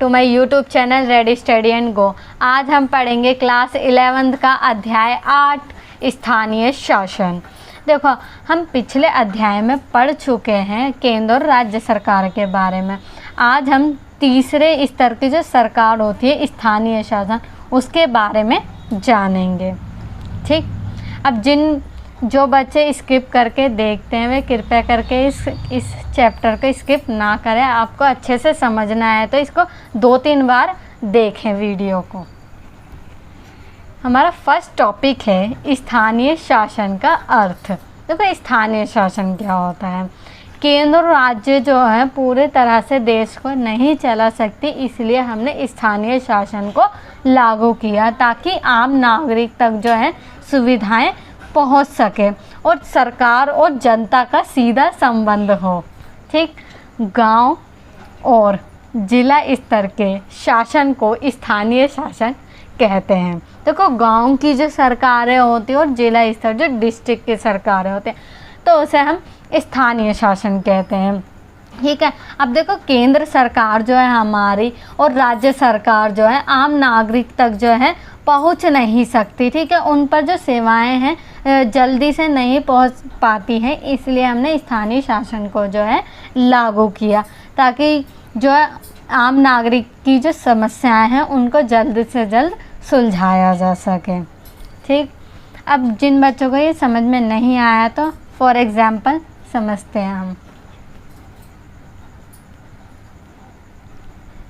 To my YouTube channel ready study and go. आज हम पढ़ेंगे क्लास 11th का अध्याय 8 स्थानीय शासन। देखो, हम पिछले अध्याय में पढ़ चुके हैं केंद्र और राज्य सरकार के बारे में। आज हम तीसरे स्तर की जो सरकार होती है स्थानीय शासन, उसके बारे में जानेंगे। ठीक, अब जो बच्चे स्किप करके देखते हैं वे कृपया करके इस चैप्टर को स्किप ना करें। आपको अच्छे से समझना है तो इसको 2-3 बार देखें वीडियो को। हमारा फर्स्ट टॉपिक है स्थानीय शासन का अर्थ। देखो, स्थानीय शासन क्या होता है। केंद्र और राज्य जो है पूरे तरह से देश को नहीं चला सकती, इसलिए हमने स्थानीय शासन को लागू किया ताकि आम नागरिक तक जो है सुविधाएं पहुंच सके और सरकार और जनता का सीधा संबंध हो। ठीक, गांव और जिला स्तर के शासन को स्थानीय शासन कहते हैं। देखो, गांव की जो सरकारें होती हैं और जिला स्तर जो डिस्ट्रिक्ट की सरकारें होती हैं, तो उसे हम स्थानीय शासन कहते हैं। ठीक है, अब देखो, केंद्र सरकार जो है हमारी और राज्य सरकार जो है आम नागरिक तक जो है पहुंच नहीं सकती। ठीक है, उन पर जो सेवाएं हैं जल्दी से नहीं पहुंच पाती हैं, इसलिए हमने स्थानीय शासन को जो है लागू किया ताकि जो है आम नागरिक की जो समस्याएं हैं उनको जल्द से जल्द सुलझाया जा सके। ठीक, अब जिन बच्चों को ये समझ में नहीं आया तो फॉर एग्जाम्पल समझते हैं हम।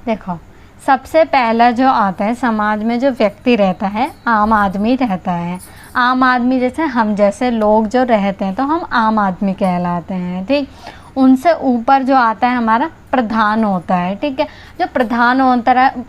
देखो, सबसे पहला जो आता है, समाज में जो व्यक्ति रहता है आम आदमी रहता है। आम आदमी जैसे हम जैसे लोग जो रहते हैं तो हम आम आदमी कहलाते हैं। ठीक, उनसे ऊपर जो आता है हमारा प्रधान होता है। ठीक है, जो प्रधान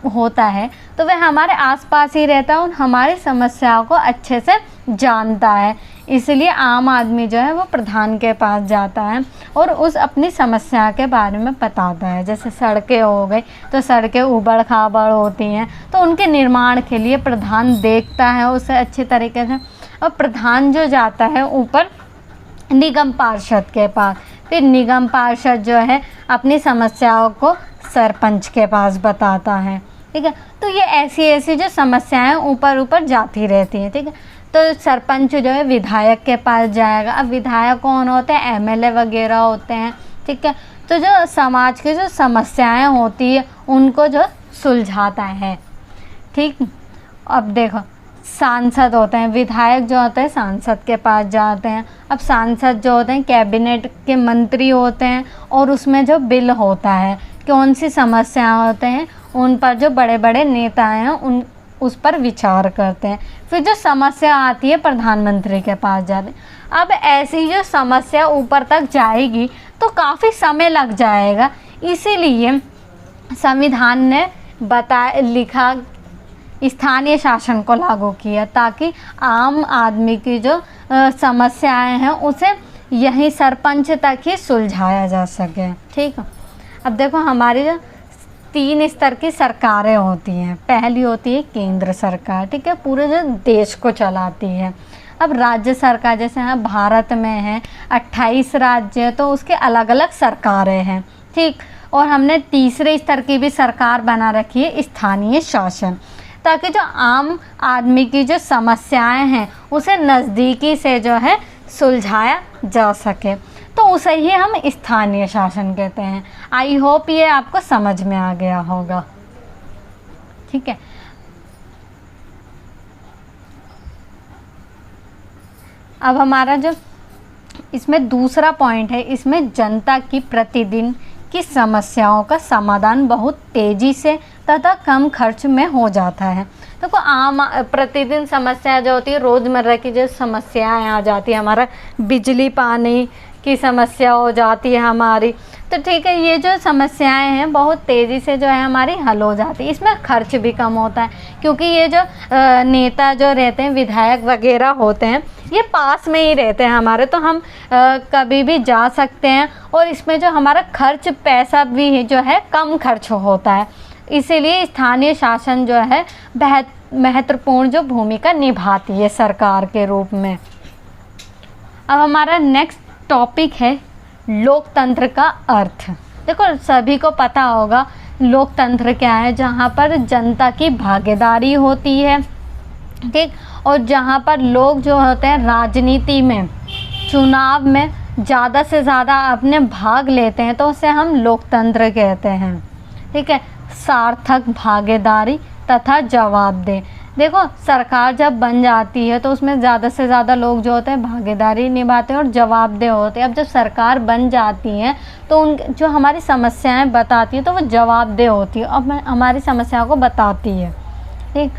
होता है तो वह हमारे आसपास ही रहता है और हमारी समस्याओं को अच्छे से जानता है, इसलिए आम आदमी जो है वो प्रधान के पास जाता है और उस अपनी समस्या के बारे में बताता है। जैसे सड़कें हो गई तो सड़कें ऊबड़ खाबड़ होती हैं तो उनके निर्माण के लिए प्रधान देखता है उसे अच्छे तरीके से, और प्रधान जो जाता है ऊपर निगम पार्षद के पास, फिर निगम पार्षद जो है अपनी समस्याओं को सरपंच के पास बताता है। ठीक है, तो ये ऐसी जो समस्याएं ऊपर जाती रहती हैं। ठीक है, तो सरपंच जो है विधायक के पास जाएगा। अब विधायक कौन होते हैं? एमएलए वगैरह होते हैं। ठीक है, तो जो समाज की जो समस्याएं होती है उनको जो सुलझाता है। ठीक, अब देखो, सांसद होते हैं, विधायक जो होते हैं सांसद के पास जाते हैं। अब सांसद जो होते हैं कैबिनेट के मंत्री होते हैं और उसमें जो बिल होता है, कौन सी समस्या होते हैं उन पर जो बड़े बड़े नेता हैं उस पर विचार करते हैं। फिर जो समस्या आती है प्रधानमंत्री के पास जाते हैं। अब ऐसी जो समस्या ऊपर तक जाएगी तो काफ़ी समय लग जाएगा, इसीलिए संविधान ने लिखा स्थानीय शासन को लागू किया ताकि आम आदमी की जो समस्याएं हैं उसे यही सरपंच तक ही सुलझाया जा सके। ठीक है, अब देखो, हमारी जो 3 स्तर की सरकारें होती हैं। पहली होती है केंद्र सरकार। ठीक है, पूरे जो देश को चलाती है। अब राज्य सरकार जैसे यहाँ भारत में है 28 राज्य, तो उसके अलग अलग सरकारें हैं। ठीक, और हमने तीसरे स्तर की भी सरकार बना रखी है स्थानीय शासन, ताकि जो आम आदमी की जो समस्याएं हैं उसे नज़दीकी से जो है सुलझाया जा सके, तो उसे ही हम स्थानीय शासन कहते हैं। आई होप ये आपको समझ में आ गया होगा। ठीक है, अब हमारा जो इसमें दूसरा पॉइंट है, इसमें जनता की प्रतिदिन की समस्याओं का समाधान बहुत तेज़ी से तथा कम खर्च में हो जाता है। देखो, आम प्रतिदिन समस्या जो होती है, रोज़मर्रा की जो समस्याएं आ जाती है, हमारा बिजली पानी की समस्या हो जाती है हमारी, तो ठीक है, ये जो समस्याएं हैं बहुत तेज़ी से जो है हमारी हल हो जाती है। इसमें खर्च भी कम होता है क्योंकि ये जो नेता जो रहते हैं, विधायक वगैरह होते हैं, ये पास में ही रहते हैं हमारे, तो हम कभी भी जा सकते हैं और इसमें जो हमारा खर्च पैसा भी जो है कम खर्च होता है। इसीलिए स्थानीय शासन जो है महत्वपूर्ण जो भूमिका निभाती है सरकार के रूप में। अब हमारा नेक्स्ट टॉपिक है लोकतंत्र का अर्थ। देखो, सभी को पता होगा लोकतंत्र क्या है? जहाँ पर जनता की भागीदारी होती है, ठीक, और जहाँ पर लोग जो होते हैं राजनीति में, चुनाव में ज़्यादा से ज़्यादा अपने भाग लेते हैं, तो उसे हम लोकतंत्र कहते हैं, ठीक है। सार्थक भागीदारी तथा जवाबदेह। देखो, सरकार जब बन जाती है तो उसमें ज़्यादा से ज़्यादा लोग जो होते हैं भागीदारी निभाते हैं और जवाबदेह होते हैं। अब जब सरकार बन जाती है तो उन जो हमारी समस्याएं बताती है तो वो जवाबदेह होती है और हमारी समस्याओं को बताती है, ठीक।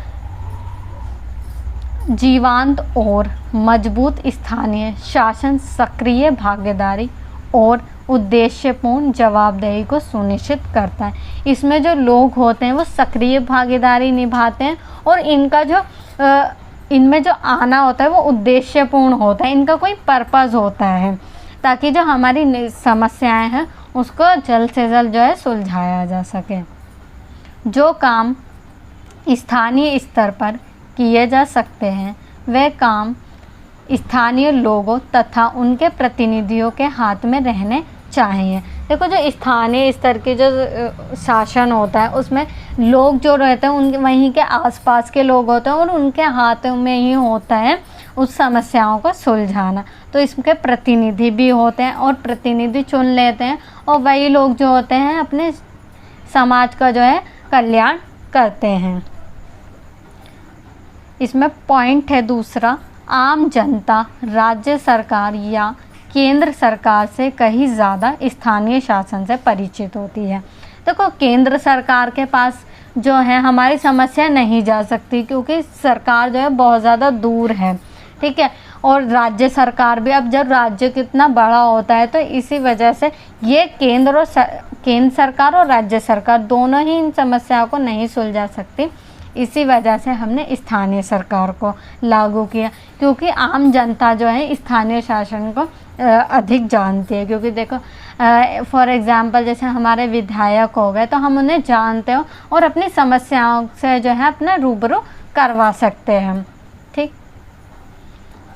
जीवंत और मजबूत स्थानीय शासन सक्रिय भागीदारी और उद्देश्यपूर्ण जवाबदेही को सुनिश्चित करता है। इसमें जो लोग होते हैं वो सक्रिय भागीदारी निभाते हैं और इनमें जो आना होता है वो उद्देश्यपूर्ण होता है, इनका कोई पर्पज़ होता है ताकि जो हमारी समस्याएं हैं उसको जल्द से जल्द जो है सुलझाया जा सके। जो काम स्थानीय स्तर पर किए जा सकते हैं वह काम स्थानीय लोगों तथा उनके प्रतिनिधियों के हाथ में रहने चाहिए। देखो, जो स्थानीय स्तर के जो शासन होता है उसमें लोग जो रहते हैं उनके वहीं के आसपास के लोग होते हैं और उनके हाथों में ही होता है उस समस्याओं को सुलझाना। तो इसके प्रतिनिधि भी होते हैं और प्रतिनिधि चुन लेते हैं और वही लोग जो होते हैं अपने समाज का जो है कल्याण करते हैं। इसमें पॉइंट है दूसरा, आम जनता राज्य सरकार या केंद्र सरकार से कहीं ज़्यादा स्थानीय शासन से परिचित होती है। देखो, केंद्र सरकार के पास जो है हमारी समस्या नहीं जा सकती क्योंकि सरकार जो है बहुत ज़्यादा दूर है, ठीक है। और राज्य सरकार भी, अब जब राज्य कितना बड़ा होता है तो इसी वजह से ये केंद्र सरकार और राज्य सरकार दोनों ही इन समस्याओं को नहीं सुलझा सकती। इसी वजह से हमने स्थानीय सरकार को लागू किया क्योंकि आम जनता जो है स्थानीय शासन को अधिक जानती है। क्योंकि देखो, फॉर एग्ज़ाम्पल जैसे हमारे विधायक हो गए तो हम उन्हें जानते हो और अपनी समस्याओं से जो है अपना रूबरू करवा सकते हैं, ठीक।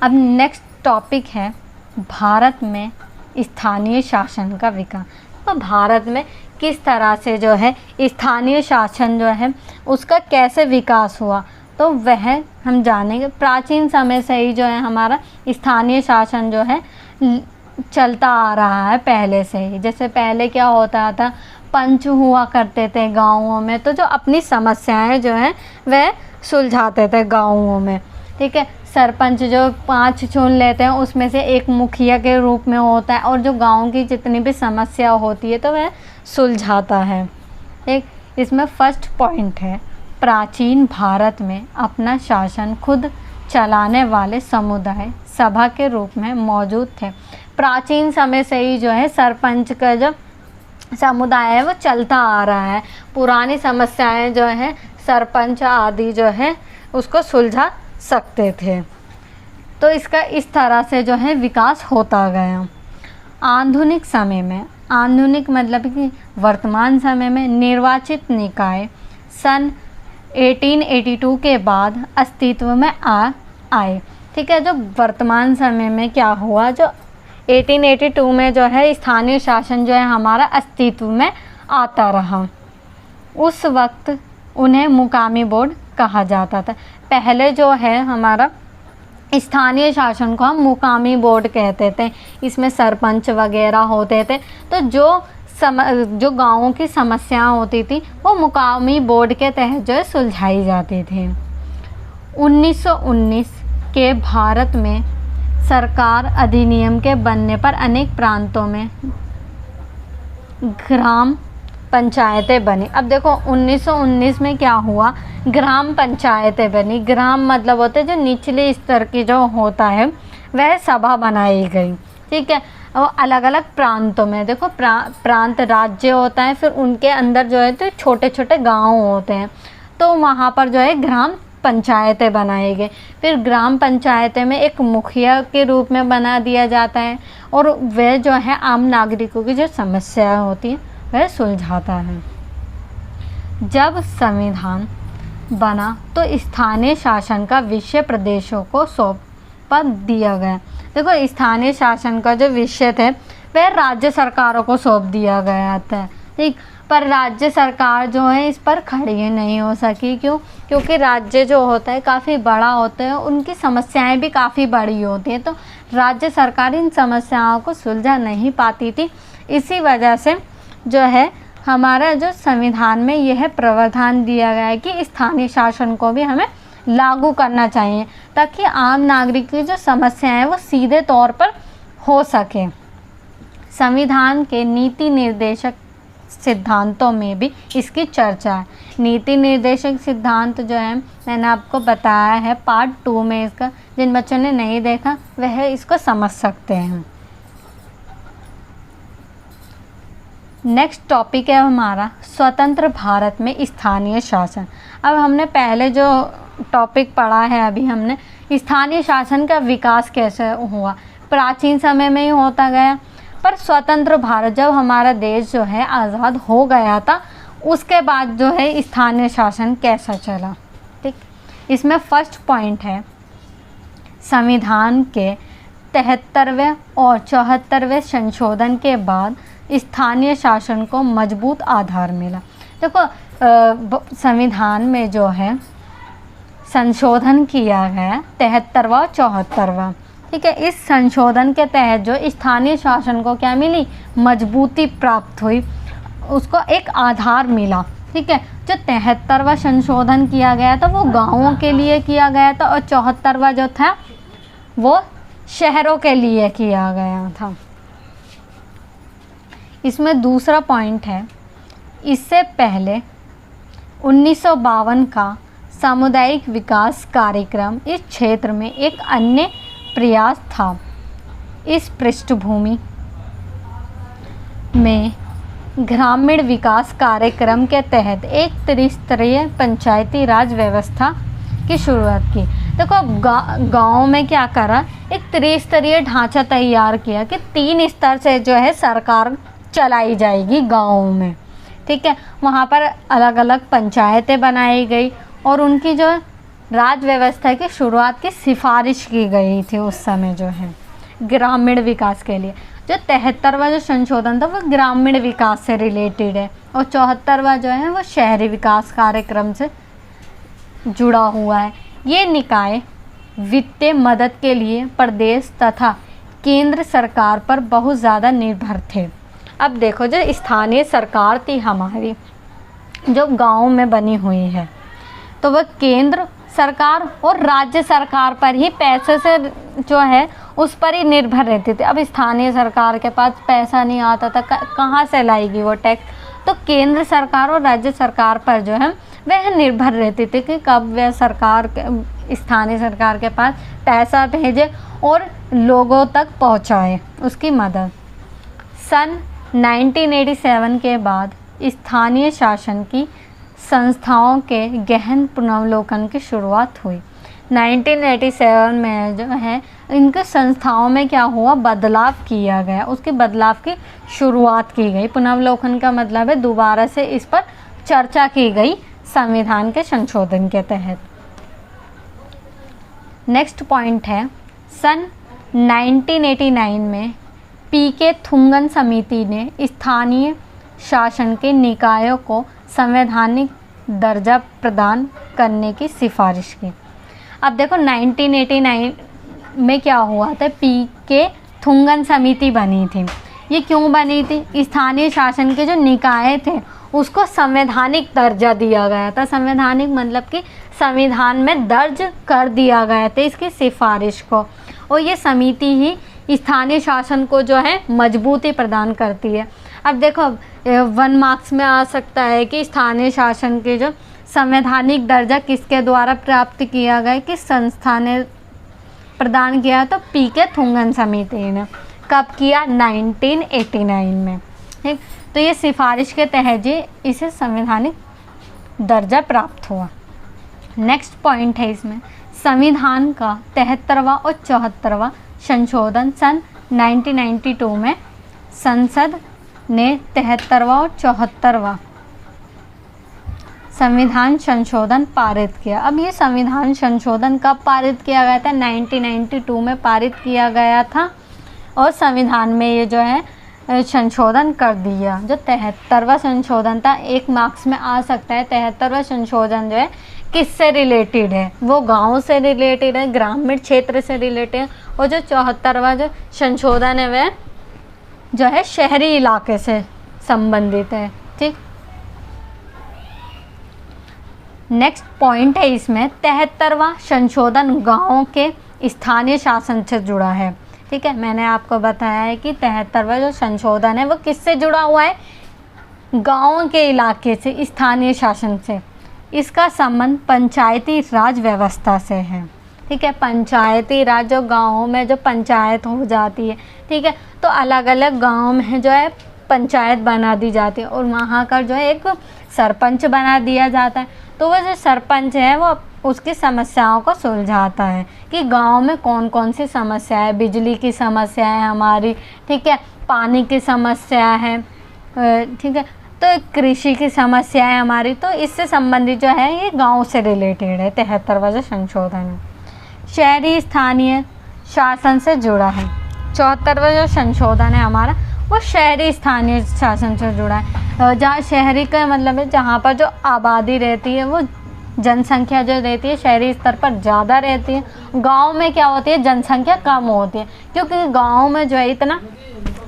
अब नेक्स्ट टॉपिक है भारत में स्थानीय शासन का विकास। तो भारत में किस तरह से जो है स्थानीय शासन जो है उसका कैसे विकास हुआ, तो वह हम जानेंगे। प्राचीन समय से ही जो है हमारा स्थानीय शासन जो है चलता आ रहा है पहले से ही। जैसे पहले क्या होता था, पंच हुआ करते थे गाँवों में, तो जो अपनी समस्याएं जो है वह सुलझाते थे गाँवों में, ठीक है। सरपंच जो 5 चुन लेते हैं उसमें से एक मुखिया के रूप में होता है और जो गांव की जितनी भी समस्या होती है तो वह सुलझाता है, ठीक। इसमें फर्स्ट पॉइंट है, प्राचीन भारत में अपना शासन खुद चलाने वाले समुदाय सभा के रूप में मौजूद थे। प्राचीन समय से ही जो है सरपंच का जो समुदाय है वो चलता आ रहा है। पुरानी समस्याएं जो है सरपंच आदि जो है उसको सुलझा सकते थे। तो इसका इस तरह से जो है विकास होता गया। आधुनिक समय में, आधुनिक मतलब कि वर्तमान समय में निर्वाचित निकाय सन 1882 के बाद अस्तित्व में आए, ठीक है। जो वर्तमान समय में क्या हुआ, जो 1882 में जो है स्थानीय शासन जो है हमारा अस्तित्व में आता रहा। उस वक्त उन्हें मुकामी बोर्ड कहा जाता था। पहले जो है हमारा स्थानीय शासन को हम मुकामी बोर्ड कहते थे। इसमें सरपंच वगैरह होते थे, तो जो गाँवों की समस्याएं होती थी वो मुकामी बोर्ड के तहत जो है सुलझाई जाती थी। 1919 के भारत में सरकार अधिनियम के बनने पर अनेक प्रांतों में ग्राम पंचायतें बनी। अब देखो 1919 में क्या हुआ, ग्राम पंचायतें बनी। ग्राम मतलब होते जो निचले स्तर की जो होता है वह सभा बनाई गई, ठीक है। और अलग अलग प्रांतों में, देखो प्रांत राज्य होता है, फिर उनके अंदर जो है तो छोटे छोटे गांव होते हैं, तो वहाँ पर जो है ग्राम पंचायतें बनाई गई। फिर ग्राम पंचायतें में एक मुखिया के रूप में बना दिया जाता है और वह जो है आम नागरिकों की जो समस्याएं होती हैं वह सुलझाता है। जब संविधान बना तो स्थानीय शासन का विषय प्रदेशों को सौंप दिया गया। देखो स्थानीय शासन का जो विषय थे वह राज्य सरकारों को सौंप दिया गया था, ठीक। पर राज्य सरकार जो है इस पर खड़ी नहीं हो सकी। क्यों? क्योंकि राज्य जो होता है काफ़ी बड़ा होता है, उनकी समस्याएं भी काफ़ी बड़ी होती हैं, तो राज्य सरकार इन समस्याओं को सुलझा नहीं पाती थी। इसी वजह से जो है हमारा जो संविधान में यह प्रावधान दिया गया है कि स्थानीय शासन को भी हमें लागू करना चाहिए, ताकि आम नागरिक की जो समस्याएं हैं वो सीधे तौर पर हो सके। संविधान के नीति निर्देशक सिद्धांतों में भी इसकी चर्चा है। नीति निर्देशक सिद्धांत जो है मैंने आपको बताया है पार्ट 2 में इसका, जिन बच्चों ने नहीं देखा वह इसको समझ सकते हैं। नेक्स्ट टॉपिक है हमारा स्वतंत्र भारत में स्थानीय शासन। अब हमने पहले जो टॉपिक पढ़ा है, अभी हमने स्थानीय शासन का विकास कैसे हुआ, प्राचीन समय में ही होता गया, पर स्वतंत्र भारत जब हमारा देश जो है आज़ाद हो गया था उसके बाद जो है स्थानीय शासन कैसा चला। ठीक, इसमें फर्स्ट पॉइंट है संविधान के 73वें और 74वें संशोधन के बाद स्थानीय शासन को मजबूत आधार मिला। देखो संविधान में जो है संशोधन किया गया 73वां और 74वां, ठीक है। इस संशोधन के तहत जो स्थानीय शासन को क्या मिली, मजबूती प्राप्त हुई, उसको एक आधार मिला। ठीक है, जो 73वां संशोधन किया गया था वो गांवों के लिए किया गया था और 74वां जो था वो शहरों के लिए किया गया था। इसमें दूसरा पॉइंट है, इससे पहले 1952 का सामुदायिक विकास कार्यक्रम इस क्षेत्र में एक अन्य प्रयास था। इस पृष्ठभूमि में ग्रामीण विकास कार्यक्रम के तहत एक त्रिस्तरीय पंचायती राज व्यवस्था की शुरुआत की। देखो गाँव में क्या करा, एक त्रिस्तरीय ढांचा तैयार किया कि 3 स्तर से जो है सरकार चलाई जाएगी गाँव में। ठीक है, वहाँ पर अलग अलग पंचायतें बनाई गई और उनकी जो राज व्यवस्था की शुरुआत की सिफारिश की गई थी उस समय जो है ग्रामीण विकास के लिए। जो 73वां जो संशोधन था वो ग्रामीण विकास से रिलेटेड है और 74वां जो है वो शहरी विकास कार्यक्रम से जुड़ा हुआ है। ये निकाय वित्तीय मदद के लिए प्रदेश तथा केंद्र सरकार पर बहुत ज़्यादा निर्भर थे। अब देखो जो स्थानीय सरकार थी हमारी जो गाँव में बनी हुई है, तो वह केंद्र सरकार और राज्य सरकार पर ही पैसे से जो है उस पर ही निर्भर रहती थी। अब स्थानीय सरकार के पास पैसा नहीं आता था, कहाँ से लाएगी वो टैक्स, तो केंद्र सरकार और राज्य सरकार पर जो है वह निर्भर रहती थी कि कब वह सरकार स्थानीय सरकार के पास पैसा भेजे और लोगों तक पहुँचाए उसकी मदद। सन 1987 के बाद स्थानीय शासन की संस्थाओं के गहन पुनर्वलोकन की शुरुआत हुई। 1987 में जो है इनके संस्थाओं में क्या हुआ, बदलाव किया गया, उसके बदलाव की शुरुआत की गई। पुनर्वलोकन का मतलब है दोबारा से इस पर चर्चा की गई संविधान के संशोधन के तहत। नेक्स्ट पॉइंट है सन 1989 में पीके थुंगन समिति ने स्थानीय शासन के निकायों को संवैधानिक दर्जा प्रदान करने की सिफारिश की। अब देखो 1989 में क्या हुआ था, पीके थुंगन समिति बनी थी। ये क्यों बनी थी, स्थानीय शासन के जो निकाय थे उसको संवैधानिक दर्जा दिया गया था। संवैधानिक मतलब कि संविधान में दर्ज कर दिया गया था इसकी सिफारिश को, और ये समिति ही स्थानीय शासन को जो है मजबूती प्रदान करती है। अब देखो 1 मार्क्स में आ सकता है कि स्थानीय शासन के जो संवैधानिक दर्जा किसके द्वारा प्राप्त किया गया, किस संस्था ने प्रदान किया, तो पीके थुंगन समिति ने। कब किया, 1989 में। ठीक, तो ये सिफारिश के तहत ही इसे संवैधानिक दर्जा प्राप्त हुआ। नेक्स्ट पॉइंट है इसमें संविधान का 73वां और 74वां संशोधन सन 1992 में संसद ने 73वां और 74वां संविधान संशोधन पारित किया। अब ये संविधान संशोधन कब पारित किया गया था, 1992 में पारित किया गया था। और संविधान में ये जो है संशोधन कर दिया। जो 73वां संशोधन था, 1 मार्क्स में आ सकता है। 73वां संशोधन जो है किससे रिलेटेड है? वो गांव से रिलेटेड है, ग्रामीण क्षेत्र से रिलेटेड है। और जो 74वां जो संशोधन है वह जो है शहरी इलाके से संबंधित है। ठीक, नेक्स्ट पॉइंट है इसमें 73वां संशोधन गाँव के स्थानीय शासन से जुड़ा है। ठीक है, मैंने आपको बताया है कि 73वां जो संशोधन है वो किससे जुड़ा हुआ है? गाँव के इलाके से, स्थानीय शासन से। इसका संबंध पंचायती राज व्यवस्था से है। ठीक है, पंचायती राज जो गाँव में जो पंचायत हो जाती है, ठीक है, तो अलग अलग गाँव में जो है पंचायत बना दी जाती है और वहाँ का जो है एक सरपंच बना दिया जाता है। तो वो जो सरपंच है वो उसकी समस्याओं को सुलझाता है कि गांव में कौन कौन सी समस्या है। बिजली की समस्या है हमारी, ठीक है, पानी की समस्या है, ठीक है, तो कृषि की समस्या है हमारी। तो इससे संबंधित जो है ये गांव से रिलेटेड है 73वां जो संशोधन है। शहरी स्थानीय शासन से जुड़ा है। 74वां जो संशोधन है हमारा वो शहरी स्थानीय शासन से जुड़ा है। जहाँ शहरी का मतलब है जहाँ पर जो आबादी रहती है वो जनसंख्या जो रहती है शहरी स्तर पर ज़्यादा रहती है। गांव में क्या होती है, जनसंख्या कम होती है, क्योंकि गांव में जो है इतना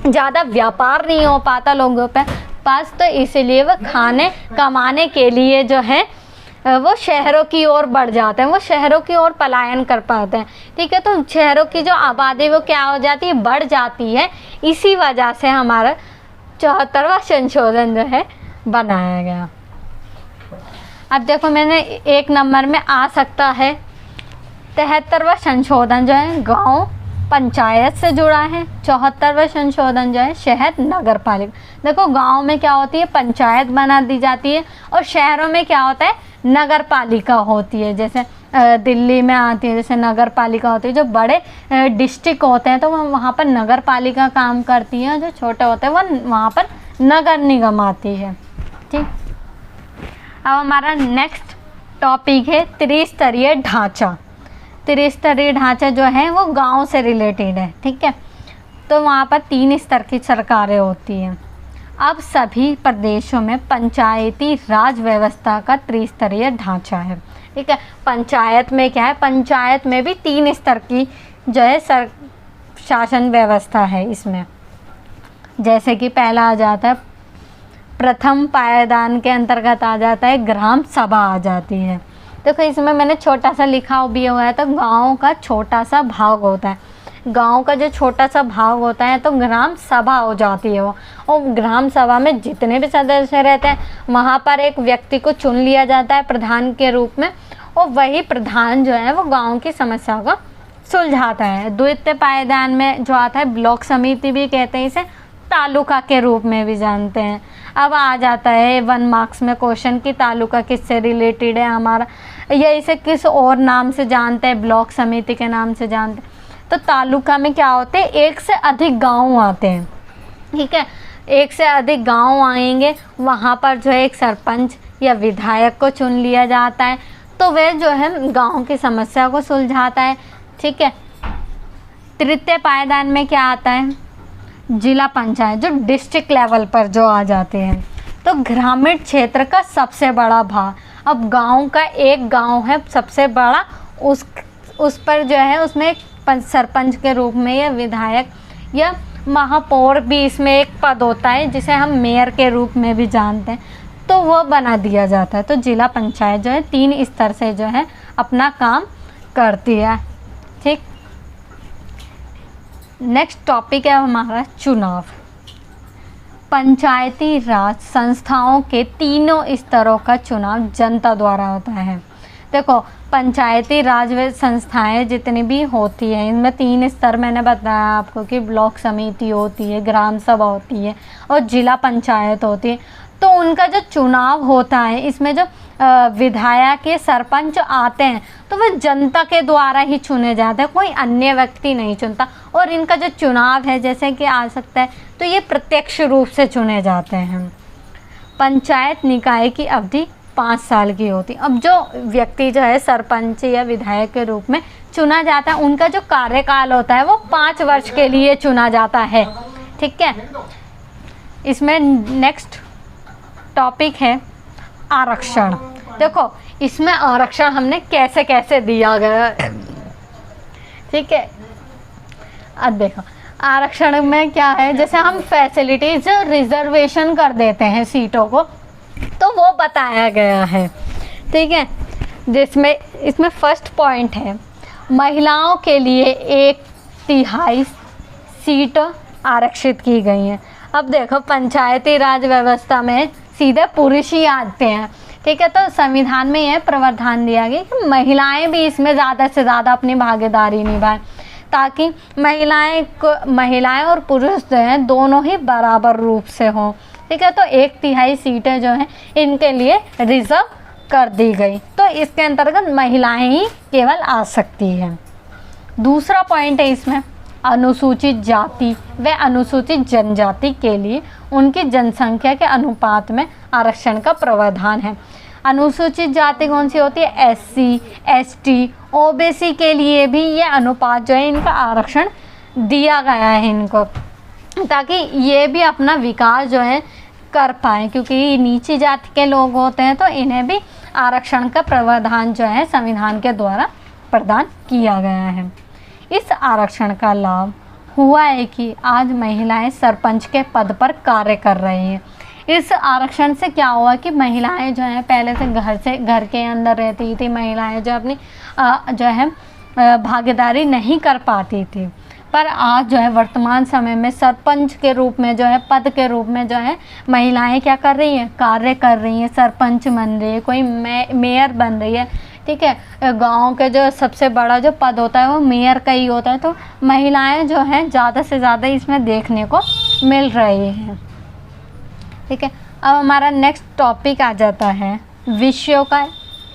ज़्यादा व्यापार नहीं हो पाता लोगों पे पास, तो इसीलिए वो खाने कमाने के लिए जो है वो शहरों की ओर बढ़ जाते हैं, वो शहरों की ओर पलायन कर पाते हैं। ठीक है, तो शहरों की जो आबादी वो क्या हो जाती है, बढ़ जाती है। इसी वजह से हमारा 74वां संशोधन जो है बनाया गया। अब देखो मैंने 1 नंबर में आ सकता है 73वां संशोधन जो है गांव पंचायत से जुड़ा है। 74वां संशोधन जो है शहर नगर पालिका। देखो गांव में क्या होती है, पंचायत बना दी जाती है और शहरों में क्या होता है, नगर पालिका होती है। जैसे दिल्ली में आती है जैसे नगर पालिका होती है। जो बड़े डिस्ट्रिक्ट होते हैं तो वहाँ पर नगर पालिका काम करती है, जो छोटे होते हैं वो वहाँ पर नगर निगम आती है। ठीक, अब हमारा नेक्स्ट टॉपिक है त्रिस्तरीय ढांचा। त्रिस्तरीय ढांचा जो है वो गांव से रिलेटेड है। ठीक है, तो वहाँ पर 3 स्तर की सरकारें होती हैं। अब सभी प्रदेशों में पंचायती राज व्यवस्था का त्रिस्तरीय ढांचा है। ठीक है, पंचायत में क्या है, पंचायत में भी 3 स्तर की जो है शासन व्यवस्था है इसमें। जैसे कि पहला आ जाता है, प्रथम पायदान के अंतर्गत आ जाता है ग्राम सभा आ जाती है। देखो इसमें मैंने छोटा सा लिखा भी हुआ है, तो गांव का छोटा सा भाग होता है। गांव का जो छोटा सा भाग होता है तो ग्राम सभा हो जाती है वो, और ग्राम सभा में जितने भी सदस्य रहते हैं वहाँ पर एक व्यक्ति को चुन लिया जाता है प्रधान के रूप में, और वही प्रधान जो है वो गांव की समस्याओं को सुलझाता है। द्वितीय पायदान में जो आता है ब्लॉक समिति भी कहते हैं इसे, तालुका के रूप में भी जानते हैं। अब आ जाता है 1 मार्क्स में क्वेश्चन कि तालुका किससे रिलेटेड है हमारा, या इसे किस और नाम से जानते हैं, ब्लॉक समिति के नाम से जानते हैं। तो तालुका में क्या होते हैं, 1 से अधिक गांव आते हैं। ठीक है, 1 से अधिक गांव आएंगे, वहाँ पर जो है एक सरपंच या विधायक को चुन लिया जाता है, तो वह जो है गांव की समस्या को सुलझाता है। ठीक है, तृतीय पायदान में क्या आता है, जिला पंचायत, जो डिस्ट्रिक्ट लेवल पर जो आ जाते हैं। तो ग्रामीण क्षेत्र का सबसे बड़ा भाग, अब गांव का एक गांव है सबसे बड़ा, उस पर जो है उसमें एक सरपंच के रूप में या विधायक या महापौर भी इसमें एक पद होता है जिसे हम मेयर के रूप में भी जानते हैं, तो वो बना दिया जाता है। तो जिला पंचायत जो है 3 स्तर से जो है अपना काम करती है। ठीक, नेक्स्ट टॉपिक है हमारा चुनाव। पंचायती राज संस्थाओं के 3 स्तरों का चुनाव जनता द्वारा होता है। देखो पंचायती राज संस्थाएं जितनी भी होती हैं इनमें 3 स्तर मैंने बताया आपको कि ब्लॉक समिति होती है, ग्राम सभा होती है और जिला पंचायत होती है। तो उनका जो चुनाव होता है इसमें जो विधायक के सरपंच आते हैं तो वह जनता के द्वारा ही चुने जाते हैं, कोई अन्य व्यक्ति नहीं चुनता। और इनका जो चुनाव है जैसे कि आ सकता है तो ये प्रत्यक्ष रूप से चुने जाते हैं। पंचायत निकाय की अवधि 5 साल की होती। अब जो व्यक्ति जो है सरपंच या विधायक के रूप में चुना जाता है उनका जो कार्यकाल होता है वो 5 वर्ष के लिए चुना जाता है। ठीक है, इसमें नेक्स्ट टॉपिक है आरक्षण। देखो इसमें आरक्षण हमने कैसे कैसे दिया गया, ठीक है। अब देखो आरक्षण में क्या है, जैसे हम फैसिलिटीज रिजर्वेशन कर देते हैं सीटों को, तो वो बताया गया है, ठीक है। जिसमें इसमें फर्स्ट पॉइंट है महिलाओं के लिए 1/3 सीट आरक्षित की गई हैं। अब देखो पंचायती राज व्यवस्था में सीधे पुरुष ही आते हैं, ठीक है। तो संविधान में यह प्रावधान दिया गया कि महिलाएं भी इसमें ज़्यादा से ज़्यादा अपनी भागीदारी निभाएं, ताकि महिलाएं और पुरुष जो हैं दोनों ही बराबर रूप से हों, ठीक है। तो 1/3 सीटें जो हैं इनके लिए रिजर्व कर दी गई, तो इसके अंतर्गत महिलाएं ही केवल आ सकती हैं। दूसरा पॉइंट है इसमें अनुसूचित जाति व अनुसूचित जनजाति के लिए उनकी जनसंख्या के अनुपात में आरक्षण का प्रावधान है। अनुसूचित जाति कौन सी होती है? SC, ST, OBC के लिए भी ये अनुपात जो है इनका आरक्षण दिया गया है इनको, ताकि ये भी अपना विकास जो है कर पाएँ, क्योंकि नीची जाति के लोग होते हैं तो इन्हें भी आरक्षण का प्रावधान जो है संविधान के द्वारा प्रदान किया गया है। इस आरक्षण का लाभ हुआ है कि आज महिलाएं सरपंच के पद पर कार्य कर रही हैं। इस आरक्षण से क्या हुआ कि महिलाएं जो हैं पहले से घर के अंदर रहती थी, महिलाएं जो अपनी जो है भागीदारी नहीं कर पाती थी, पर आज जो है वर्तमान समय में सरपंच के रूप में जो है पद के रूप में जो है महिलाएं क्या कर रही हैं? कार्य कर रही हैं। सरपंच बन रही है, कोई मेयर बन रही है, ठीक है। गांव के जो सबसे बड़ा जो पद होता है वो मेयर का ही होता है। तो महिलाएं जो हैं ज़्यादा से ज़्यादा इसमें देखने को मिल रही हैं, ठीक है। अब हमारा नेक्स्ट टॉपिक आ जाता है विषयों का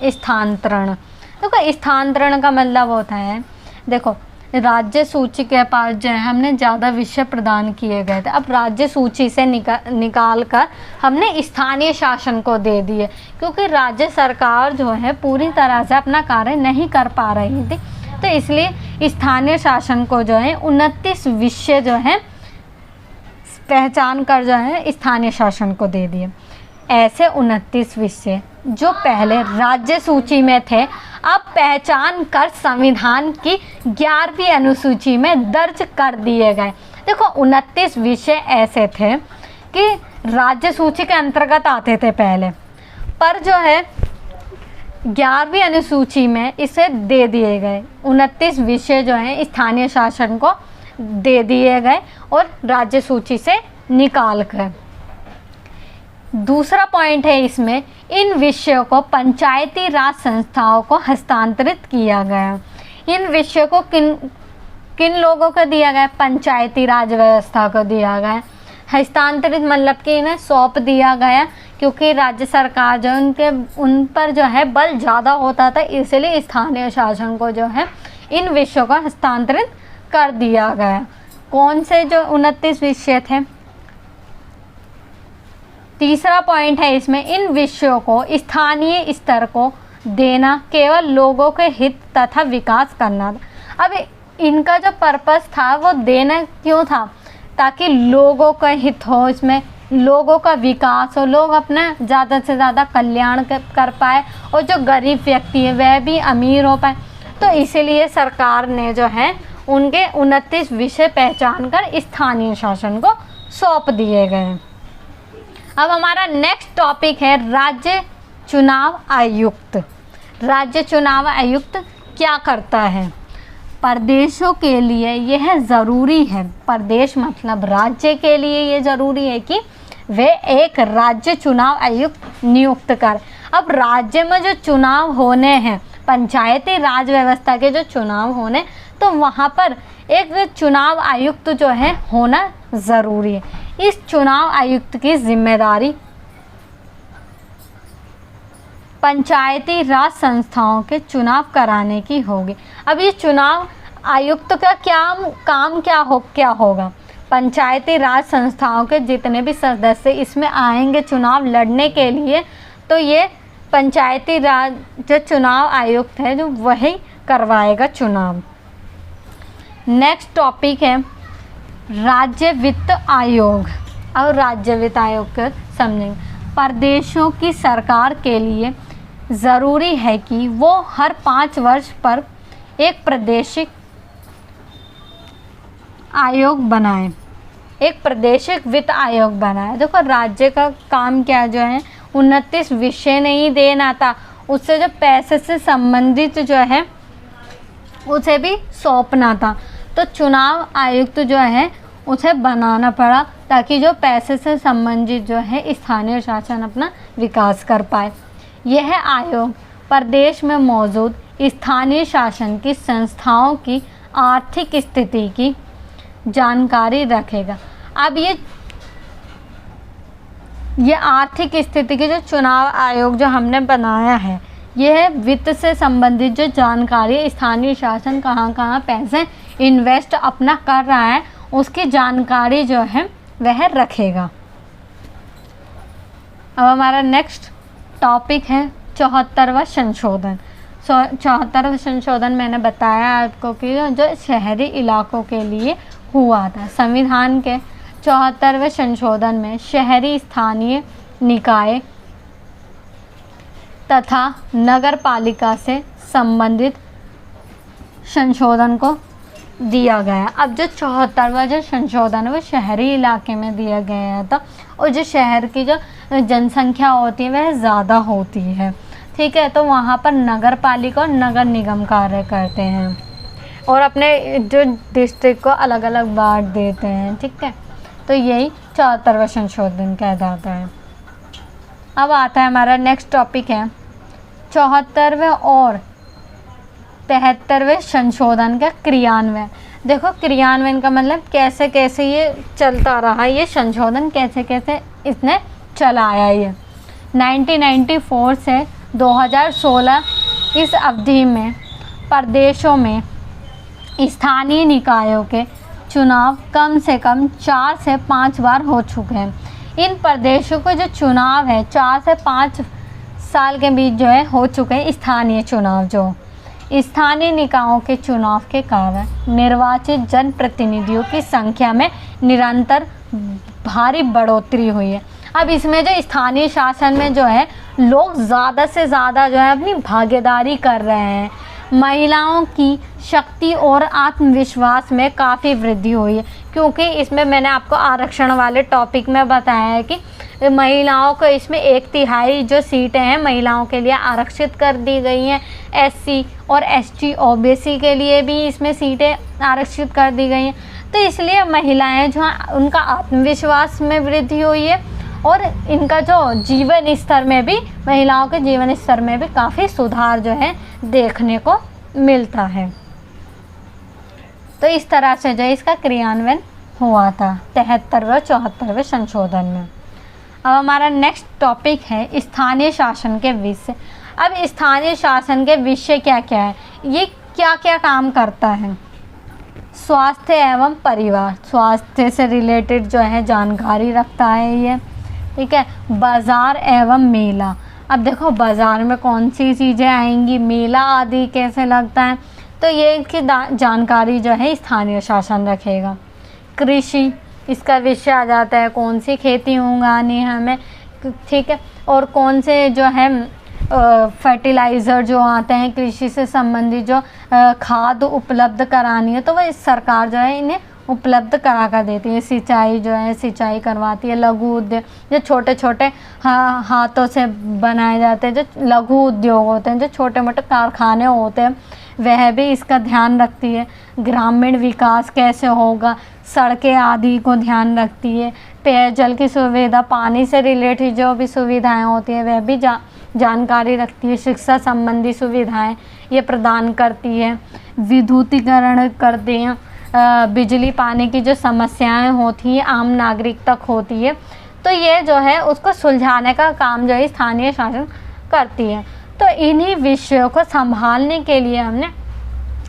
स्थानांतरण। देखो स्थानांतरण का मतलब होता है, देखो राज्य सूची के पास जो है हमने ज़्यादा विषय प्रदान किए गए थे, अब राज्य सूची से निकाल कर हमने स्थानीय शासन को दे दिए, क्योंकि राज्य सरकार जो है पूरी तरह से अपना कार्य नहीं कर पा रही थी, तो इसलिए स्थानीय शासन को जो है 29 विषय जो है पहचान कर जो है स्थानीय शासन को दे दिए। ऐसे 29 विषय जो पहले राज्य सूची में थे अब पहचान कर संविधान की 11वीं अनुसूची में दर्ज कर दिए गए। देखो 29 विषय ऐसे थे कि राज्य सूची के अंतर्गत आते थे पहले, पर जो है 11वीं अनुसूची में इसे दे दिए गए। 29 विषय जो हैं स्थानीय शासन को दे दिए गए और राज्य सूची से निकाल कर। दूसरा पॉइंट है इसमें इन विषयों को पंचायती राज संस्थाओं को हस्तांतरित किया गया। इन विषयों को किन लोगों को दिया गया? पंचायती राज व्यवस्था को दिया गया। हस्तांतरित मतलब कि इन्हें सौंप दिया गया, क्योंकि राज्य सरकार जो उन पर जो है बल ज़्यादा होता था, इसलिए स्थानीय शासन को जो है इन विषयों को हस्तांतरित कर दिया गया। कौन से जो 29 विषय थे? तीसरा पॉइंट है इसमें इन विषयों को स्थानीय स्तर को देना केवल लोगों के हित तथा विकास करना था। अब इनका जो पर्पस था वो देना क्यों था? ताकि लोगों का हित हो, इसमें लोगों का विकास हो, लोग अपना ज़्यादा से ज़्यादा कल्याण कर पाए और जो गरीब व्यक्ति है वह भी अमीर हो पाए। तो इसीलिए सरकार ने जो है उनके 29 विषय पहचान कर स्थानीय शासन को सौंप दिए गए। अब हमारा नेक्स्ट टॉपिक है राज्य चुनाव आयुक्त। राज्य चुनाव आयुक्त क्या करता है? प्रदेशों के लिए यह ज़रूरी है, प्रदेश मतलब राज्य के लिए ये ज़रूरी है कि वे एक राज्य चुनाव आयुक्त नियुक्त कर। अब राज्य में जो चुनाव होने हैं, पंचायती राज व्यवस्था के जो चुनाव होने, तो वहाँ पर एक चुनाव आयुक्त जो है होना ज़रूरी है। इस चुनाव आयुक्त की जिम्मेदारी पंचायती राज संस्थाओं के चुनाव कराने की होगी। अब ये चुनाव आयुक्त का क्या होगा? पंचायती राज संस्थाओं के जितने भी सदस्य इसमें आएंगे चुनाव लड़ने के लिए, तो ये पंचायती राज जो चुनाव आयुक्त है जो वही करवाएगा चुनाव। नेक्स्ट टॉपिक है राज्य वित्त आयोग। और राज्य वित्त आयोग को समझेंगे। प्रदेशों की सरकार के लिए ज़रूरी है कि वो हर 5 वर्ष पर एक प्रादेशिक आयोग बनाए, एक प्रादेशिक वित्त आयोग बनाए। देखो राज्य का काम क्या जो है 29 विषय नहीं देना था, उससे जो पैसे से संबंधित जो है उसे भी सौंपना था। तो चुनाव आयुक्त जो है उसे बनाना पड़ा ताकि जो पैसे से संबंधित जो है स्थानीय शासन अपना विकास कर पाए। यह आयोग प्रदेश में मौजूद स्थानीय शासन की संस्थाओं की आर्थिक स्थिति की जानकारी रखेगा। अब ये आर्थिक स्थिति के जो चुनाव आयोग जो हमने बनाया है, यह वित्त से संबंधित जो जानकारी स्थानीय शासन कहाँ कहाँ पैसे इन्वेस्ट अपना कर रहा है उसकी जानकारी जो है वह रखेगा। अब हमारा नेक्स्ट टॉपिक है 74वां संशोधन। 74वां संशोधन मैंने बताया आपको कि जो शहरी इलाकों के लिए हुआ था। संविधान के 74वें संशोधन में शहरी स्थानीय निकाय तथा नगर पालिका से संबंधित संशोधन को दिया गया। अब जो 74वां जो संशोधन है वो शहरी इलाके में दिया गया था और जो शहर की जो जनसंख्या होती है वह ज़्यादा होती है, ठीक है। तो वहाँ पर नगर पालिका और नगर निगम कार्य करते हैं और अपने जो डिस्ट्रिक्ट को अलग अलग बांट देते हैं, ठीक है। तो यही 74वां संशोधन कहलाता है। अब आता है हमारा नेक्स्ट टॉपिक है 74वें और 73वें संशोधन का क्रियान्वयन। देखो क्रियान्वयन का मतलब कैसे कैसे ये चलता रहा, ये संशोधन कैसे कैसे इसने चलाया। ये 1994 से 2016 इस अवधि में प्रदेशों में स्थानीय निकायों के चुनाव कम से कम 4 से 5 बार हो चुके हैं। इन प्रदेशों को जो चुनाव है 4 से 5 साल के बीच जो है हो चुके हैं स्थानीय चुनाव। जो स्थानीय निकायों के चुनाव के कारण निर्वाचित जनप्रतिनिधियों की संख्या में निरंतर भारी बढ़ोतरी हुई है। अब इसमें जो स्थानीय शासन में जो है लोग ज़्यादा से ज़्यादा जो है अपनी भागीदारी कर रहे हैं। महिलाओं की शक्ति और आत्मविश्वास में काफ़ी वृद्धि हुई है, क्योंकि इसमें मैंने आपको आरक्षण वाले टॉपिक में बताया है कि महिलाओं को इसमें 1/3 जो सीटें हैं महिलाओं के लिए आरक्षित कर दी गई हैं। SC और ST OBC के लिए भी इसमें सीटें आरक्षित कर दी गई हैं। तो इसलिए महिलाएं जो उनका आत्मविश्वास में वृद्धि हुई है और इनका जो जीवन स्तर में भी, महिलाओं के जीवन स्तर में भी काफ़ी सुधार जो है देखने को मिलता है। तो इस तरह से जो इसका क्रियान्वयन हुआ था 73वें और 74वें संशोधन में। अब हमारा नेक्स्ट टॉपिक है स्थानीय शासन के विषय। अब स्थानीय शासन के विषय क्या क्या है, ये क्या क्या काम करता है। स्वास्थ्य एवं परिवार, स्वास्थ्य से रिलेटेड जो है जानकारी रखता है ये, ठीक है। बाज़ार एवं मेला, अब देखो बाज़ार में कौन सी चीज़ें आएंगी, मेला आदि कैसे लगता है, तो ये इसकी जानकारी जो है स्थानीय शासन रखेगा। कृषि, इसका विषय आ जाता है कौन सी खेती उगानी है हमें, ठीक है। और कौन से जो है फर्टिलाइज़र जो आते हैं कृषि से संबंधित जो खाद उपलब्ध करानी है तो वह सरकार जो है इन्हें उपलब्ध करा कर देती है। सिंचाई जो है सिंचाई करवाती है। लघु उद्योग जो छोटे छोटे हाथों से बनाए जाते हैं, जो लघु उद्योग होते हैं, जो छोटे मोटे कारखाने होते हैं, वह भी इसका ध्यान रखती है। ग्रामीण विकास कैसे होगा, सड़कें आदि को ध्यान रखती है। पेयजल की सुविधा, पानी से रिलेटेड जो भी सुविधाएं होती है वह भी जानकारी रखती है। शिक्षा संबंधी सुविधाएं ये प्रदान करती है। विद्युतीकरण करते हैं, बिजली पानी की जो समस्याएं होती हैं आम नागरिक तक होती है, तो ये जो है उसको सुलझाने का काम जो है स्थानीय शासन करती है। तो इन्हीं विषयों को संभालने के लिए हमने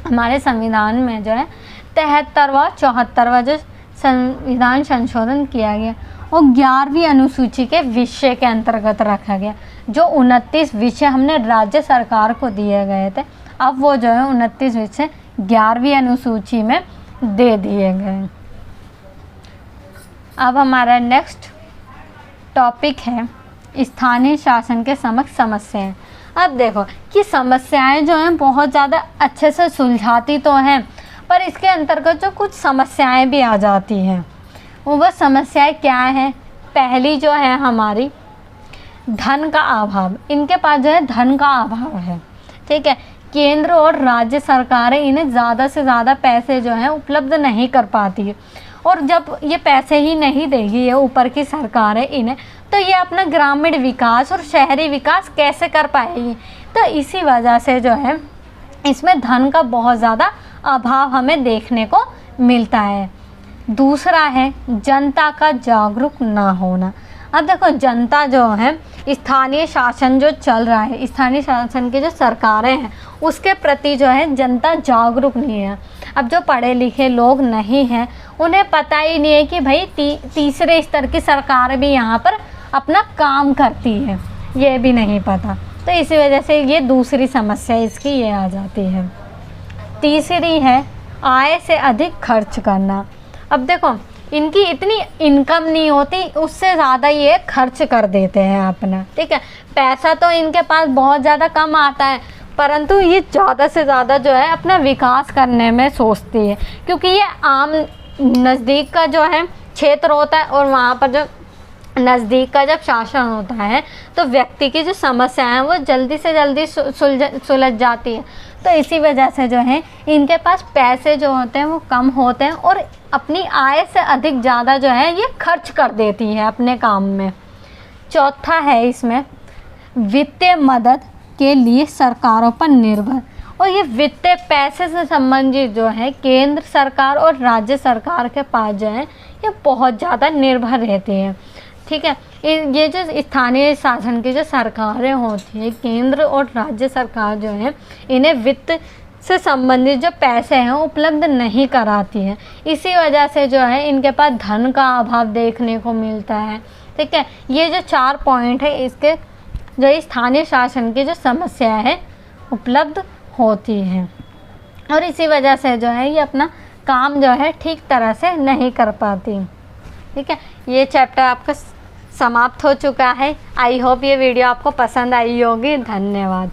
हमारे संविधान में जो है 73वां 74वां जो संविधान संशोधन किया गया और 11वीं अनुसूची के विषय के अंतर्गत रखा गया। जो 29 विषय हमने राज्य सरकार को दिए गए थे, अब वो जो है 29 विषय 11वीं अनुसूची में दे दिए गए। अब हमारा नेक्स्ट टॉपिक है स्थानीय शासन के समक्ष समस्याएं। अब देखो कि समस्याएं जो हैं बहुत ज़्यादा अच्छे से सुलझाती तो हैं, पर इसके अंतर्गत जो कुछ समस्याएं भी आ जाती हैं। वो समस्याएं क्या हैं? पहली जो है हमारी धन का अभाव। इनके पास जो है धन का अभाव है, ठीक है। केंद्र और राज्य सरकारें इन्हें ज़्यादा से ज़्यादा पैसे जो हैं उपलब्ध नहीं कर पाती है, और जब ये पैसे ही नहीं देगी ये ऊपर की सरकारें इन्हें, तो ये अपना ग्रामीण विकास और शहरी विकास कैसे कर पाएगी? तो इसी वजह से जो है इसमें धन का बहुत ज़्यादा अभाव हमें देखने को मिलता है। दूसरा है जनता का जागरूक ना होना। अब देखो जनता जो है स्थानीय शासन जो चल रहा है, स्थानीय शासन की जो सरकारें हैं उसके प्रति जो है जनता जागरूक नहीं है। अब जो पढ़े लिखे लोग नहीं हैं उन्हें पता ही नहीं है कि भाई तीसरे स्तर की सरकार भी यहाँ पर अपना काम करती है, ये भी नहीं पता। तो इसी वजह से ये दूसरी समस्या इसकी ये आ जाती है। तीसरी है आय से अधिक खर्च करना। अब देखो इनकी इतनी इनकम नहीं होती, उससे ज़्यादा ये खर्च कर देते हैं अपना, ठीक है। पैसा तो इनके पास बहुत ज़्यादा कम आता है, परंतु ये ज़्यादा से ज़्यादा जो है अपना विकास करने में सोचती है, क्योंकि ये आम नज़दीक का जो है क्षेत्र होता है, और वहाँ पर जो नज़दीक का जब शासन होता है तो व्यक्ति की जो समस्या है वो जल्दी से जल्दी सुलझ जाती है। तो इसी वजह से जो है इनके पास पैसे जो होते हैं वो कम होते हैं, और अपनी आय से अधिक ज़्यादा जो है ये खर्च कर देती है अपने काम में। चौथा है इसमें वित्तीय मदद के लिए सरकारों पर निर्भर। और ये वित्तीय पैसे से संबंधित जो है केंद्र सरकार और राज्य सरकार के पास जो है ये बहुत ज़्यादा निर्भर रहती है, ठीक है। ये जो स्थानीय शासन की जो सरकारें होती हैं, केंद्र और राज्य सरकार जो है इन्हें वित्त से संबंधित जो पैसे हैं उपलब्ध नहीं कराती है। इसी वजह से जो है इनके पास धन का अभाव देखने को मिलता है, ठीक है। ये जो 4 पॉइंट है इसके जो स्थानीय शासन की जो समस्या है उपलब्ध होती है, और इसी वजह से जो है ये अपना काम जो है ठीक तरह से नहीं कर पाती, ठीक है। ये चैप्टर आपका समाप्त हो चुका है। आई होप ये वीडियो आपको पसंद आई होगी। धन्यवाद।